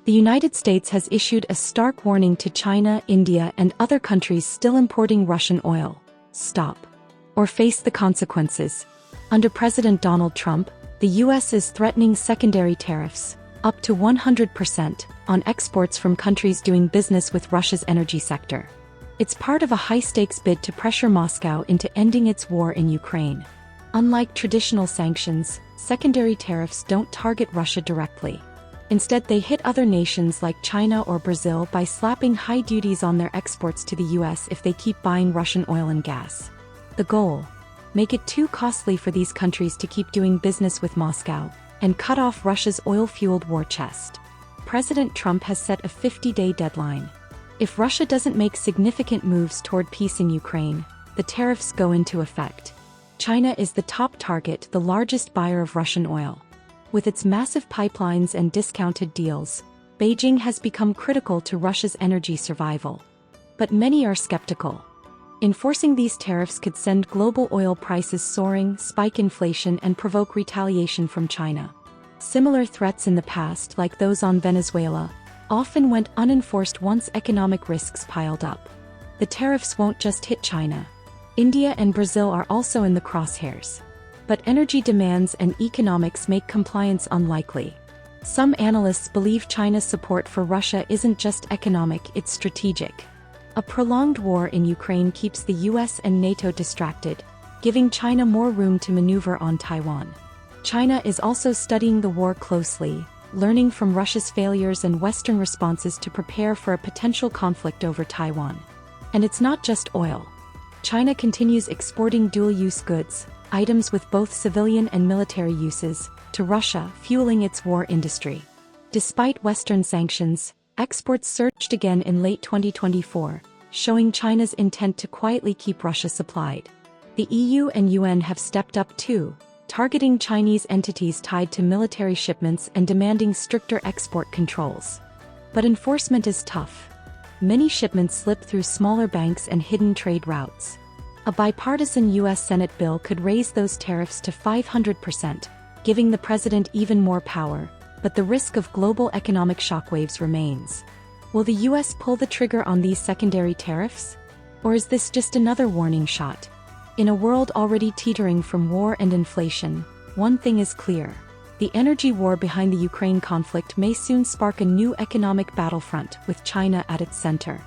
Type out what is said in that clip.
The United States has issued a stark warning to China, India, and other countries still importing Russian oil. Stop, or face the consequences. Under President Donald Trump, the U.S. is threatening secondary tariffs, up to 100%, on exports from countries doing business with Russia's energy sector. It's part of a high-stakes bid to pressure Moscow into ending its war in Ukraine. Unlike traditional sanctions, secondary tariffs don't target Russia directly. Instead, they hit other nations like China or Brazil by slapping high duties on their exports to the U.S. if they keep buying Russian oil and gas. The goal? Make it too costly for these countries to keep doing business with Moscow, and cut off Russia's oil-fueled war chest. President Trump has set a 50-day deadline. If Russia doesn't make significant moves toward peace in Ukraine, the tariffs go into effect. China is the top target, the largest buyer of Russian oil. With its massive pipelines and discounted deals, Beijing has become critical to Russia's energy survival. But many are skeptical. Enforcing these tariffs could send global oil prices soaring, spike inflation, and provoke retaliation from China. Similar threats in the past, like those on Venezuela, often went unenforced once economic risks piled up. The tariffs won't just hit China. India and Brazil are also in the crosshairs. But energy demands and economics make compliance unlikely. Some analysts believe China's support for Russia isn't just economic, it's strategic. A prolonged war in Ukraine keeps the US and NATO distracted, giving China more room to maneuver on Taiwan. China is also studying the war closely, learning from Russia's failures and Western responses to prepare for a potential conflict over Taiwan. And it's not just oil. China continues exporting dual-use goods, items with both civilian and military uses, to Russia, fueling its war industry. Despite Western sanctions, exports surged again in late 2024, showing China's intent to quietly keep Russia supplied. The EU and UN have stepped up too, targeting Chinese entities tied to military shipments and demanding stricter export controls. But enforcement is tough. Many shipments slip through smaller banks and hidden trade routes. A bipartisan U.S. Senate bill could raise those tariffs to 500%, giving the president even more power, but the risk of global economic shockwaves remains. Will the U.S. pull the trigger on these secondary tariffs? Or is this just another warning shot? In a world already teetering from war and inflation, one thing is clear. The energy war behind the Ukraine conflict may soon spark a new economic battlefront with China at its center.